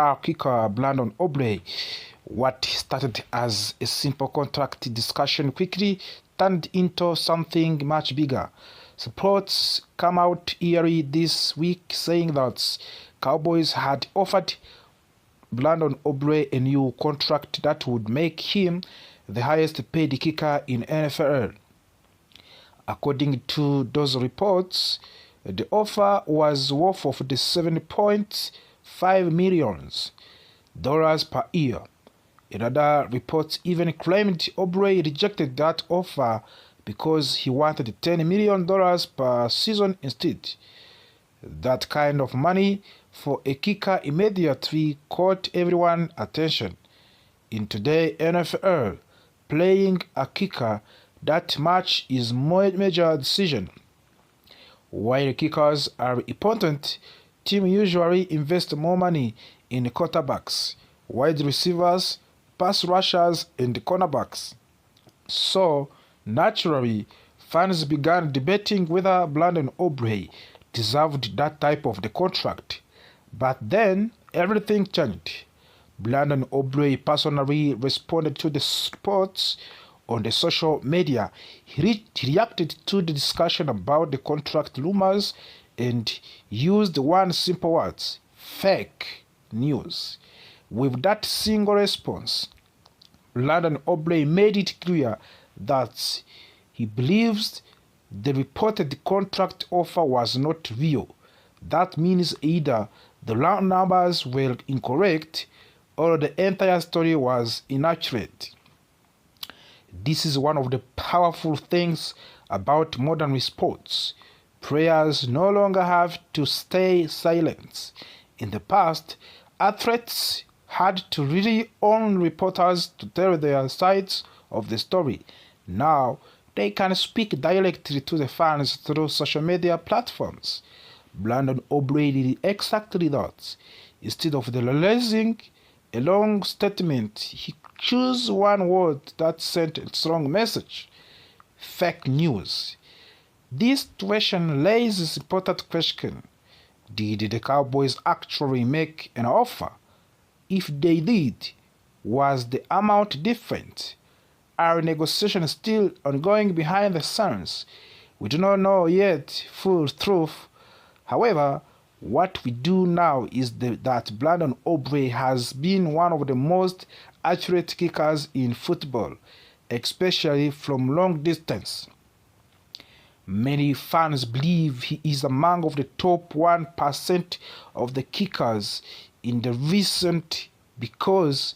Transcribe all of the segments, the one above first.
Our kicker Brandon Aubrey. What started as a simple contract discussion quickly turned into something much bigger. Reports come out early this week saying that Cowboys had offered Brandon Aubrey a new contract that would make him the highest paid kicker in NFL. According to those reports, the offer was worth of the $7.5 million per year. Another report even claimed Aubrey rejected that offer because he wanted $10 million per season instead. That kind of money for a kicker immediately caught everyone's attention. In today's NFL, playing a kicker that much is a major decision. While kickers are important, teams usually invest more money in quarterbacks, wide receivers, pass rushers, and cornerbacks. So, naturally, fans began debating whether Brandon Aubrey deserved that type of the contract. But then, everything changed. Brandon Aubrey personally responded to the reports on the social media. He reacted to the discussion about the contract rumors and used one simple word: fake news. With that single response, Brandon Aubrey made it clear that he believes the reported contract offer was not real. That means either the round numbers were incorrect or the entire story was inaccurate. This is one of the powerful things about modern sports. Players no longer have to stay silent. In the past, athletes had to rely on reporters to tell their sides of the story. Now, they can speak directly to the fans through social media platforms. Brandon Aubrey did exactly that. Instead of releasing a long statement, he chose one word that sent a strong message: fake news. This situation raises an important question. Did the Cowboys actually make an offer? If they did, was the amount different? Are negotiations still ongoing behind the scenes? We do not know yet full truth. However, what we do now is that Brandon Aubrey has been one of the most accurate kickers in football, especially from long distance. Many fans believe he is among the top 1% of the kickers in the recent because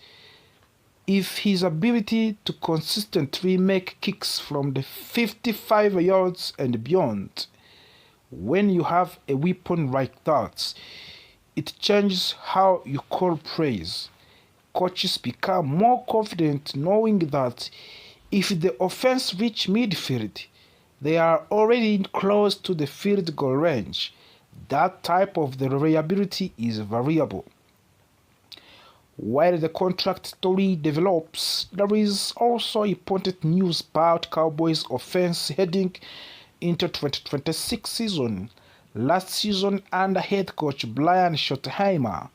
of his ability to consistently make kicks from the 55 yards and beyond. When you have a weapon like that, it changes how you call plays. Coaches become more confident knowing that if the offense reaches midfield, they are already close to the field goal range. That type of the reliability is variable. While the contract story develops, there is also important news about Cowboys offense heading into 2026 season. Last season, under head coach Brian Schottenheimer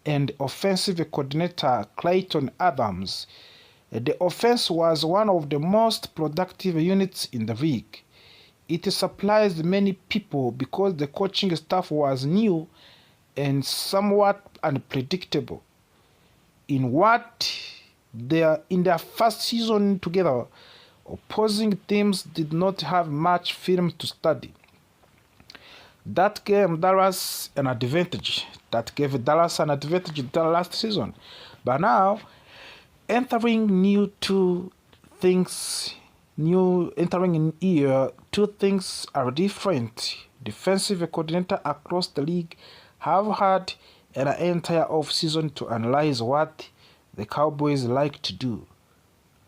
and offensive coordinator Clayton Adams, the offense was one of the most productive units in the league. It surprised many people because the coaching staff was new and somewhat unpredictable. In their first season together, opposing teams did not have much film to study. That gave Dallas an advantage. Last season. But now, entering in year, two things are different. Defensive coordinator across the league have had an entire off-season to analyze what the Cowboys like to do.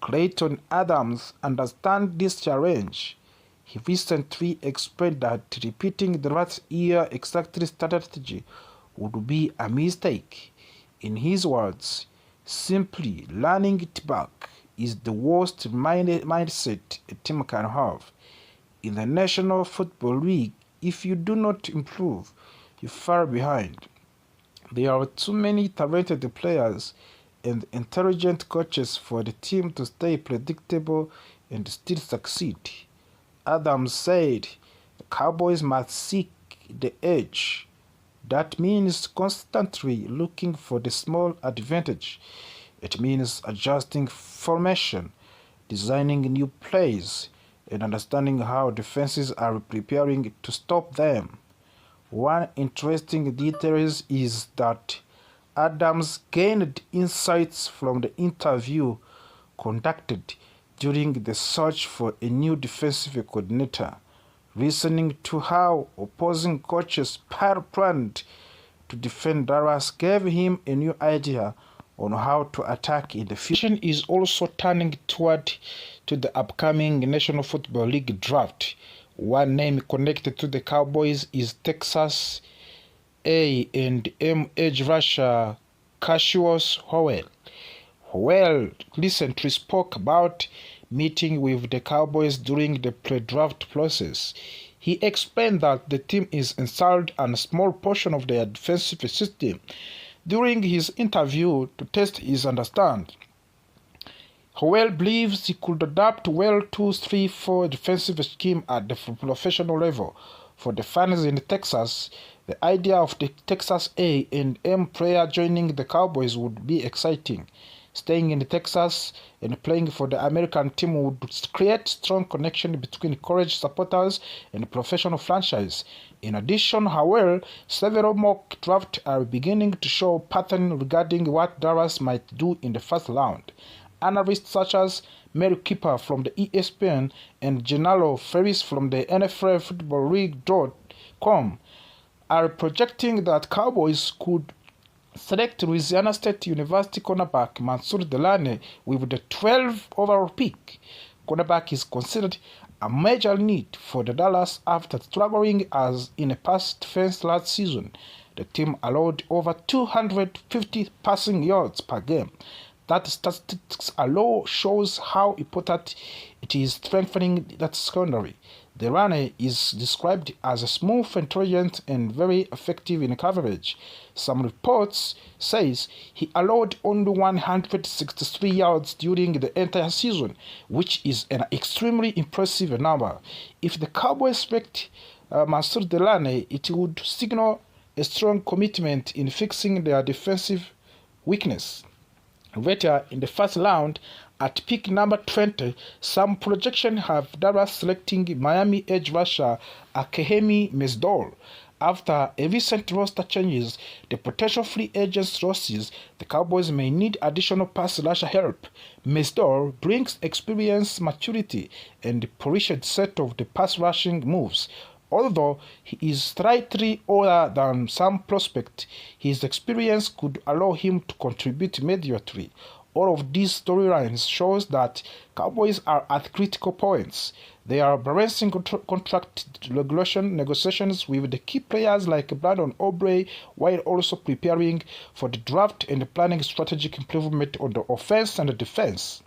Clayton Adams understands this challenge. He recently explained that repeating the last year exactly strategy would be a mistake. In his words, simply running it back is the worst mindset a team can have. In the National Football League, if you do not improve, you fall behind. There are too many talented players and intelligent coaches for the team to stay predictable and still succeed. Adams said the Cowboys must seek the edge. That means constantly looking for the small advantage. It means adjusting formation, designing new plays, and understanding how defenses are preparing to stop them. One interesting detail is that Adams gained insights from the interview conducted during the search for a new defensive coordinator, listening to how opposing coaches planned to defend Dallas gave him a new idea on how to attack in the future. Is also turning toward to the upcoming National Football League draft. One name connected to the Cowboys is Texas A&M edge rusher Cassius Howell. Howell recently spoke about meeting with the Cowboys during the pre-draft process. He explained that the team is installed on a small portion of their defensive system. During his interview to test his understanding, Howell believes he could adapt well to 3-4 defensive scheme at the professional level. For the fans in Texas, the idea of the Texas A&M player joining the Cowboys would be exciting. Staying in Texas and playing for the American team would create strong connection between college supporters and professional franchise. In addition, however, several mock drafts are beginning to show pattern regarding what Dallas might do in the first round. Analysts such as Mary Kipper from the ESPN and Gennaro Ferris from the NFL Football League.com are projecting that Cowboys could select Louisiana State University cornerback Mansour Delane with the 12th overall pick. Cornerback is considered a major need for the Dallas after struggling as in a pass defense last season. The team allowed over 250 passing yards per game. That statistics alone shows how important it is strengthening that secondary. Delane is described as smooth, intelligent, and very effective in coverage. Some reports says he allowed only 163 yards during the entire season, which is an extremely impressive number. If the Cowboys select Mansour Delane, it would signal a strong commitment in fixing their defensive weakness. Later in the first round, at pick number 20, some projections have Dallas selecting Miami edge rusher Akehemi Mesdol. After a recent roster changes, the potential free agents losses, the Cowboys may need additional pass rusher help. Mesdol brings experience, maturity, and a polished set of the pass rushing moves. Although he is slightly older than some prospects, his experience could allow him to contribute immediately. All of these storylines shows that Cowboys are at critical points. They are balancing contract regulation negotiations with the key players like Brandon Aubrey while also preparing for the draft and planning strategic improvement on the offense and the defense.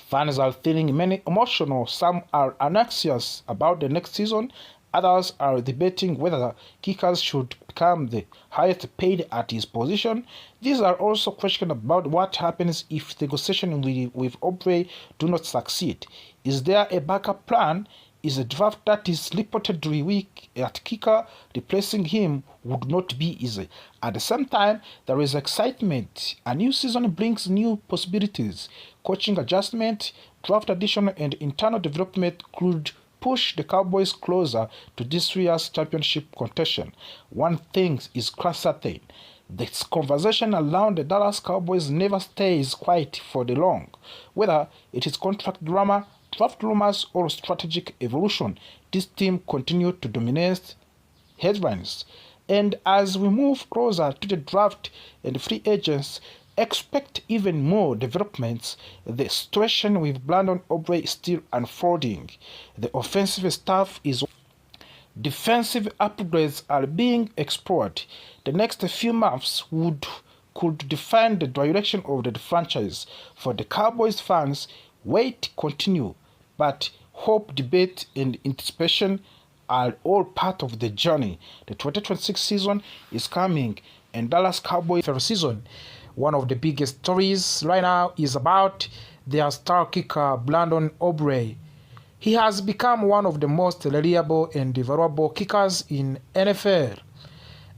Fans are feeling many emotional. Some are anxious about the next season. Others are debating whether kickers should become the highest paid at his position. These are also questions about what happens if negotiations with Aubrey do not succeed. Is there a backup plan? Is a draft that is reportedly weak at kicker replacing him would not be easy. At the same time, there is excitement. A new season brings new possibilities. Coaching adjustment, draft addition, and internal development could push the Cowboys closer to this year's championship contention. One thing is certain. This conversation around the Dallas Cowboys never stays quiet for the long. Whether it is contract drama, draft rumors, or strategic evolution, this team continues to dominate headlines. And as we move closer to the draft and free agents, expect even more developments. The situation with Brandon Aubrey is still unfolding. The offensive staff is defensive upgrades are being explored. The next few months could define the direction of the franchise. For the Cowboys fans, wait continue, but hope, debate, and anticipation are all part of the journey. The 2026 season is coming, and Dallas Cowboys for season. One of the biggest stories right now is about their star kicker Brandon Aubrey. He has become one of the most reliable and valuable kickers in NFL.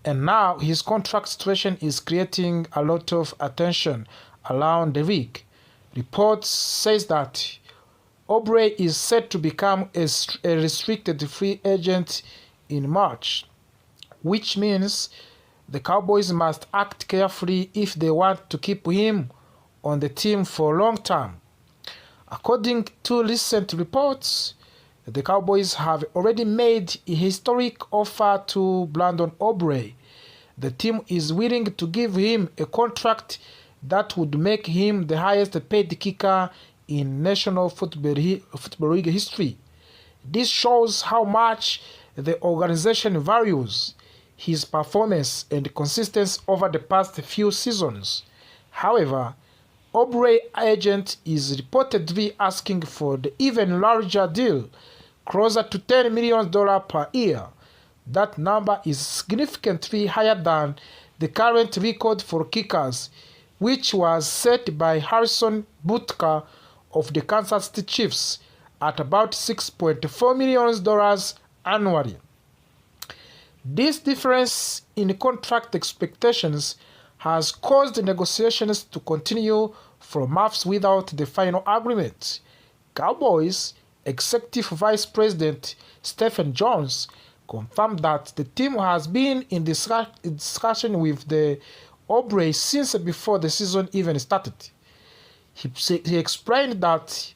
And now his contract situation is creating a lot of attention around the league. Reports says that Aubrey is set to become a restricted free agent in March, which means the Cowboys must act carefully if they want to keep him on the team for a long time. According to recent reports, the Cowboys have already made a historic offer to Brandon Aubrey. The team is willing to give him a contract that would make him the highest paid kicker in National Football League history. This shows how much the organization values his performance and consistency over the past few seasons. However, Aubrey's agent is reportedly asking for the even larger deal, closer to $10 million per year. That number is significantly higher than the current record for kickers, which was set by Harrison Butker of the Kansas City Chiefs at about $6.4 million annually. This difference in contract expectations has caused negotiations to continue for months without the final agreement. Cowboys Executive Vice President Stephen Jones confirmed that the team has been in discussion with the Aubrey since before the season even started. He explained that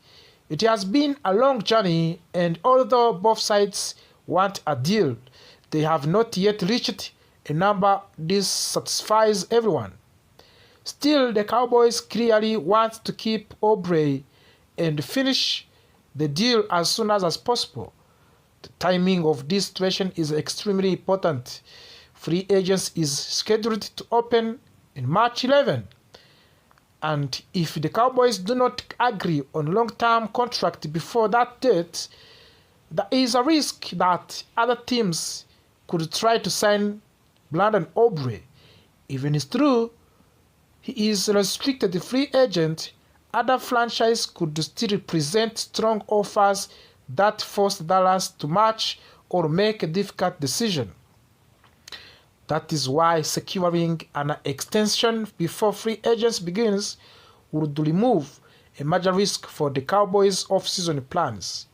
it has been a long journey, and although both sides want a deal, they have not yet reached a number this satisfies everyone. Still, the Cowboys clearly want to keep Aubrey and finish the deal as soon as possible. The timing of this situation is extremely important. Free agency is scheduled to open in March 11. And if the Cowboys do not agree on long-term contract before that date, there is a risk that other teams could try to sign Brandon Aubrey. Even if true, he is a restricted free agent, other franchises could still present strong offers that force Dallas to match or make a difficult decision. That is why securing an extension before free agency begins would remove a major risk for the Cowboys' off-season plans.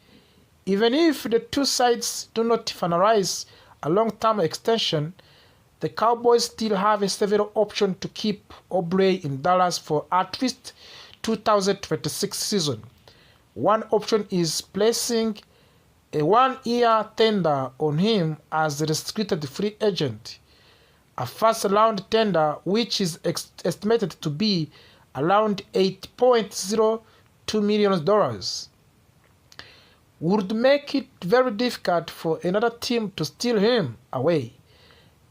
Even if the two sides do not finalize a long-term extension, the Cowboys still have several options to keep Aubrey in Dallas for at least 2026 season. One option is placing a one-year tender on him as a restricted free agent. A first-round tender, which is estimated to be around $8.02 million, would make it very difficult for another team to steal him away.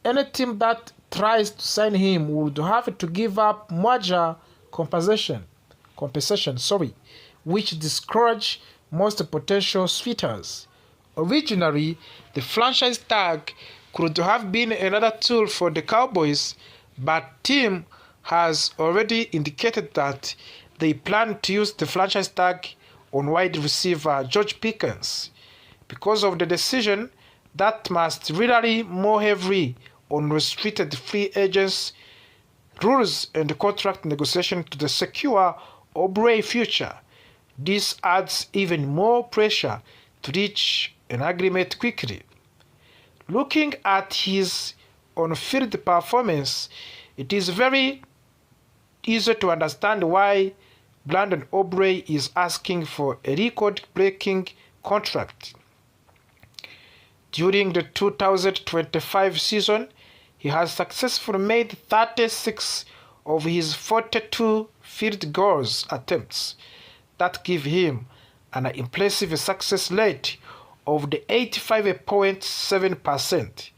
Any team that tries to sign him would have to give up major compensation, which discourage most potential suitors. Originally, the franchise tag could have been another tool for the Cowboys, but team has already indicated that they plan to use the franchise tag on wide receiver George Pickens. Because of the decision that must rely more heavily on restricted free agents rules and contract negotiation to secure Aubrey's future, this adds even more pressure to reach an agreement quickly. Looking at his on-field performance, it is very easy to understand why Brandon Aubrey is asking for a record-breaking contract. During the 2025 season, he has successfully made 36 of his 42 field goals attempts. That give him an impressive success rate of the 85.7%.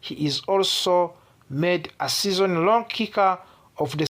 He is also made a season-long kicker of the